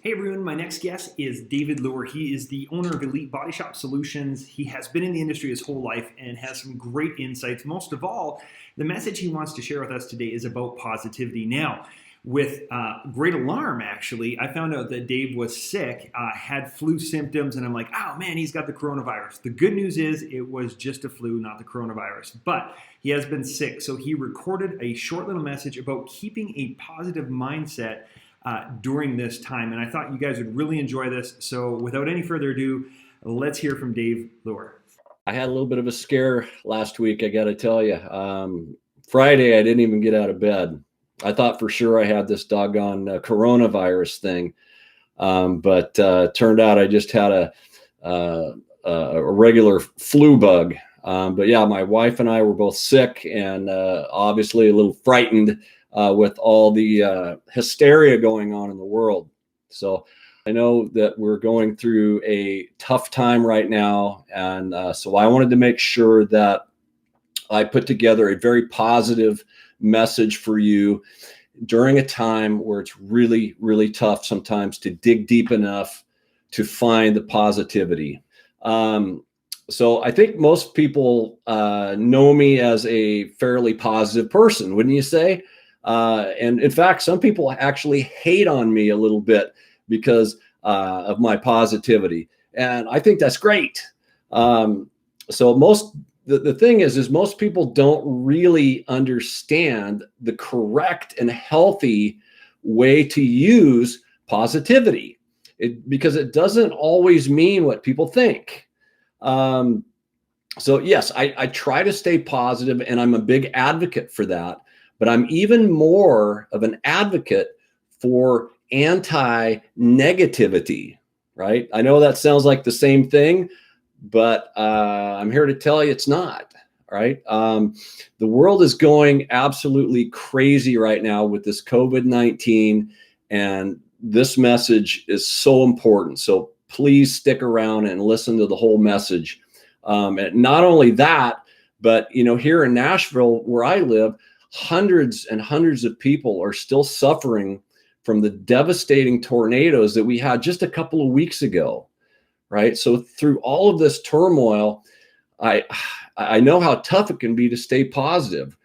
Hey everyone, my next guest is David Luehr. He is the owner of Elite Body Shop Solutions. He has been in the industry his whole life and has some great insights. Most of all, the message he wants to share with us today is about positivity. Now, with great alarm, actually, I found out that Dave was sick, had flu symptoms, and I'm like, oh man, he's got the coronavirus. The good news is it was just a flu, not the coronavirus. But he has been sick, so he recorded a short little message about keeping a positive mindset during this time. And I thought you guys would really enjoy this. So without any further ado, let's hear from Dave Luehr. I had a little bit of a scare last week, I got to tell you. Friday, I didn't even get out of bed. I thought for sure I had this doggone coronavirus thing. But turned out I just had a regular flu bug. But yeah, my wife and I were both sick and obviously a little frightened with all the hysteria going on in the world. So I know that we're going through a tough time right now. And so I wanted to make sure that I put together a very positive message for you during a time where it's really, really tough sometimes to dig deep enough to find the positivity. So I think most people know me as a fairly positive person, wouldn't you say? And in fact, some people actually hate on me a little bit because of my positivity. And I think that's great. So the thing is most people don't really understand the correct and healthy way to use positivity because it doesn't always mean what people think. So yes, I try to stay positive and I'm a big advocate for that. But I'm even more of an advocate for anti-negativity, right? I know that sounds like the same thing, but I'm here to tell you it's not, right? The world is going absolutely crazy right now with this COVID-19, and this message is so important. So please stick around and listen to the whole message. And not only that, but here in Nashville, where I live, hundreds and hundreds of people are still suffering from the devastating tornadoes that we had just a couple of weeks ago, right? So through all of this turmoil, I know how tough it can be to stay positive.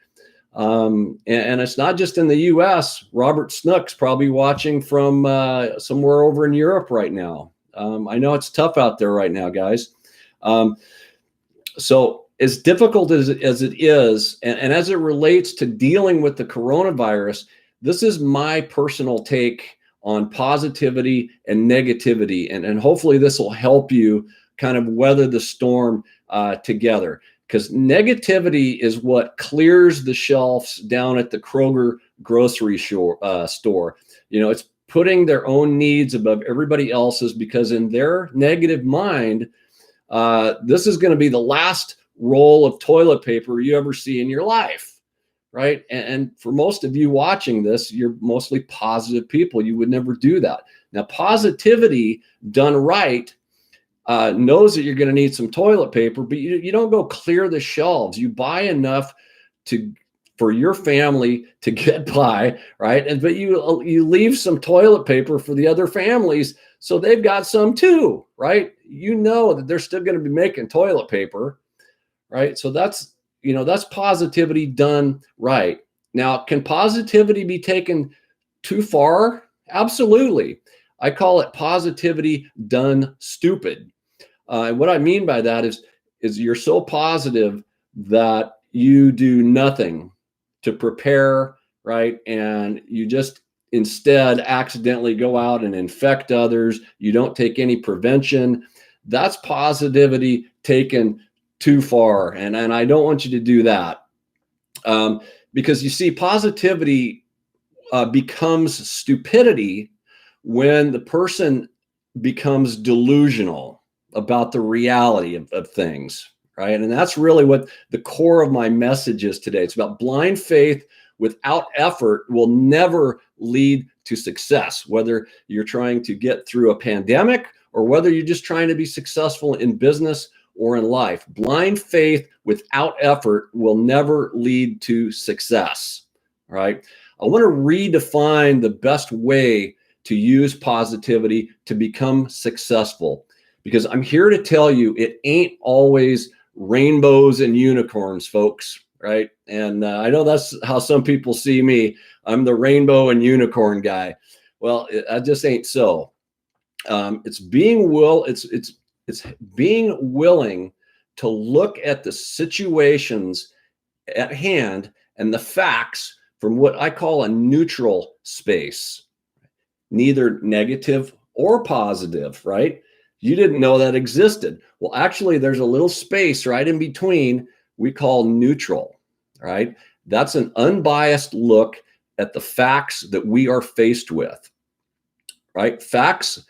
And it's not just in the US. Robert Snook's probably watching from somewhere over in Europe right now. I know it's tough out there right now, guys. So as difficult as it is, and as it relates to dealing with the coronavirus, this is my personal take on positivity and negativity. And hopefully this will help you kind of weather the storm together. Because negativity is what clears the shelves down at the Kroger grocery store. It's putting their own needs above everybody else's because in their negative mind, this is going to be the last roll of toilet paper you ever see in your life, right? And for most of you watching this, you're mostly positive people. You would never do that. Now, positivity done right knows that you're going to need some toilet paper, but you don't go clear the shelves. You buy enough for your family to get by, right? But you leave some toilet paper for the other families so they've got some too, right? You know that they're still going to be making toilet paper. Right. So that's positivity done right. Now, can positivity be taken too far? Absolutely. I call it positivity done stupid. And what I mean by that is you're so positive that you do nothing to prepare, right? And you just instead accidentally go out and infect others. You don't take any prevention. That's positivity taken too far. And I don't want you to do that because you see, positivity becomes stupidity when the person becomes delusional about the reality of things, right? And that's really what the core of my message is today. It's about blind faith without effort will never lead to success, whether you're trying to get through a pandemic or whether you're just trying to be successful in business or in life. Blind faith without effort will never lead to success, right? I want to redefine the best way to use positivity to become successful. Because I'm here to tell you, it ain't always rainbows and unicorns, folks, right? And I know that's how some people see me. I'm the rainbow and unicorn guy. Well, I just ain't so. It's being willing to look at the situations at hand and the facts from what I call a neutral space, neither negative or positive, right? You didn't know that existed. Well, actually, there's a little space right in between we call neutral, right? That's an unbiased look at the facts that we are faced with, right? Facts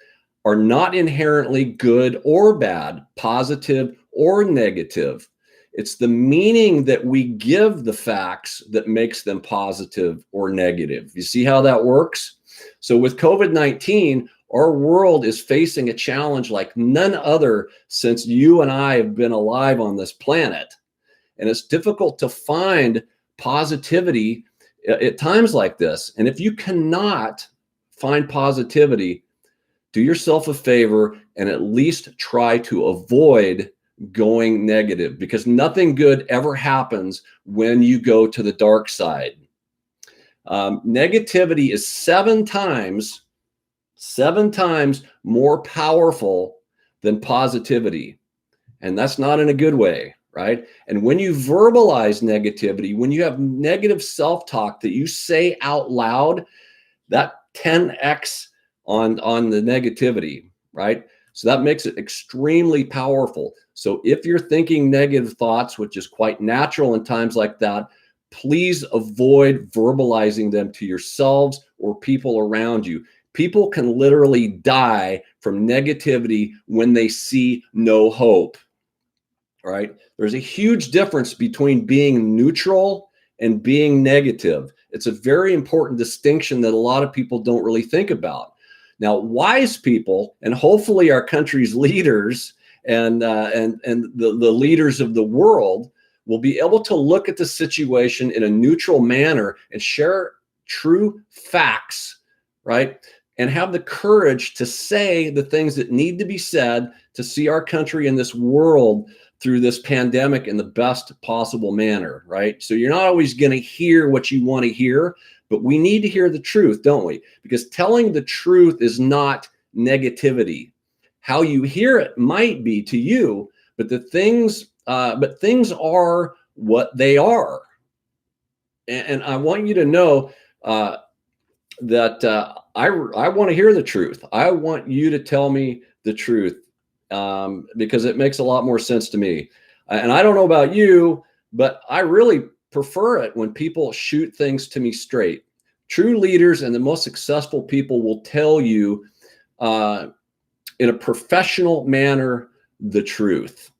are not inherently good or bad, positive or negative. It's the meaning that we give the facts that makes them positive or negative. You see how that works? So with COVID-19, our world is facing a challenge like none other since you and I have been alive on this planet. And it's difficult to find positivity at times like this. And if you cannot find positivity, do yourself a favor and at least try to avoid going negative, because nothing good ever happens when you go to the dark side. Negativity is seven times more powerful than positivity. And that's not in a good way, right? And when you verbalize negativity, when you have negative self-talk that you say out loud, that 10x on the negativity, right? So that makes it extremely powerful. So if you're thinking negative thoughts, which is quite natural in times like that, please avoid verbalizing them to yourselves or people around you. People can literally die from negativity when they see no hope, right? There's a huge difference between being neutral and being negative. It's a very important distinction that a lot of people don't really think about. Now, wise people, and hopefully our country's leaders and the leaders of the world, will be able to look at the situation in a neutral manner and share true facts, right? And have the courage to say the things that need to be said to see our country and this world through this pandemic in the best possible manner, right? So you're not always going to hear what you want to hear, but we need to hear the truth, don't we? Because telling the truth is not negativity. How you hear it might be to you, but things are what they are. And I want you to know that I want to hear the truth. I want you to tell me the truth because it makes a lot more sense to me. And I don't know about you, but I really prefer it when people shoot things to me straight. True leaders and the most successful people will tell you in a professional manner the truth,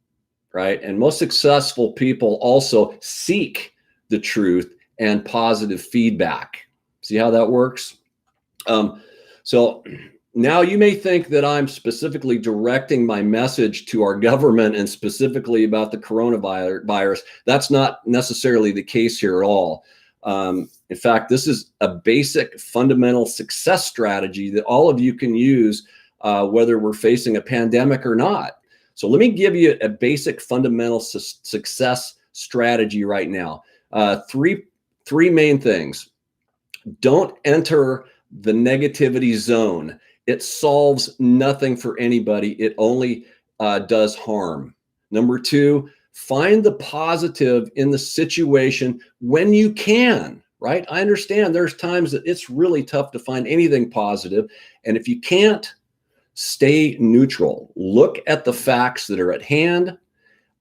right? And most successful people also seek the truth and positive feedback. See how that works? So now you may think that I'm specifically directing my message to our government and specifically about the coronavirus. That's not necessarily the case here at all. In fact, this is a basic fundamental success strategy that all of you can use whether we're facing a pandemic or not. So let me give you a basic fundamental success strategy right now. Three main things. Don't enter the negativity zone. It solves nothing for anybody. It only does harm. Number two, find the positive in the situation when you can, right? I understand there's times that it's really tough to find anything positive. And if you can't, stay neutral. Look at the facts that are at hand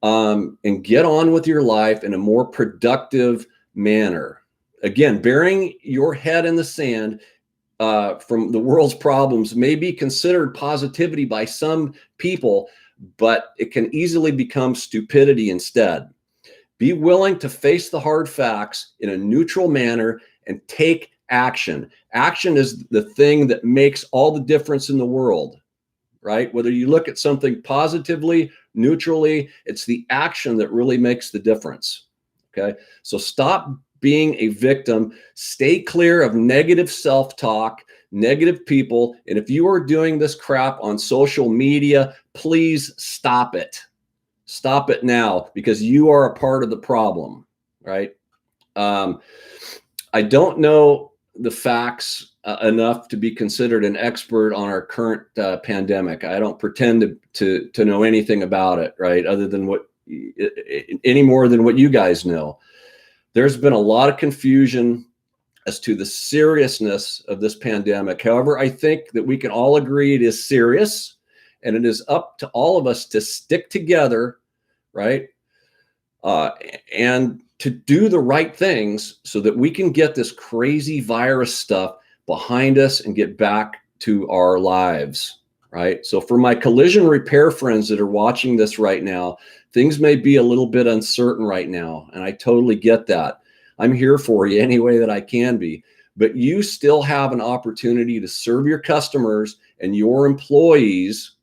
and get on with your life in a more productive manner. Again, burying your head in the sand from the world's problems may be considered positivity by some people, but it can easily become stupidity instead. Be willing to face the hard facts in a neutral manner and take action. Action is the thing that makes all the difference in the world, right? Whether you look at something positively, neutrally, it's the action that really makes the difference, okay? So stop being a victim. Stay clear of negative self-talk. negative people. And if you are doing this crap on social media, please stop it. Stop it now, because you are a part of the problem, right? I don't know the facts enough to be considered an expert on our current pandemic. I don't pretend to know anything about it, right? Other than what, any more than what you guys know. There's been a lot of confusion as to the seriousness of this pandemic. However, I think that we can all agree it is serious, and it is up to all of us to stick together, right? And to do the right things so that we can get this crazy virus stuff behind us and get back to our lives, right? So for my collision repair friends that are watching this right now, things may be a little bit uncertain right now, and I totally get that. I'm here for you any way that I can be, but you still have an opportunity to serve your customers and your employees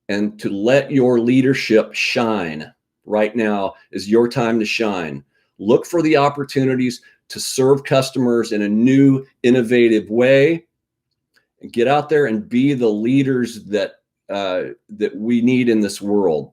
and to let your leadership shine. Right now is your time to shine. Look for the opportunities to serve customers in a new, innovative way, and get out there and be the leaders that that we need in this world.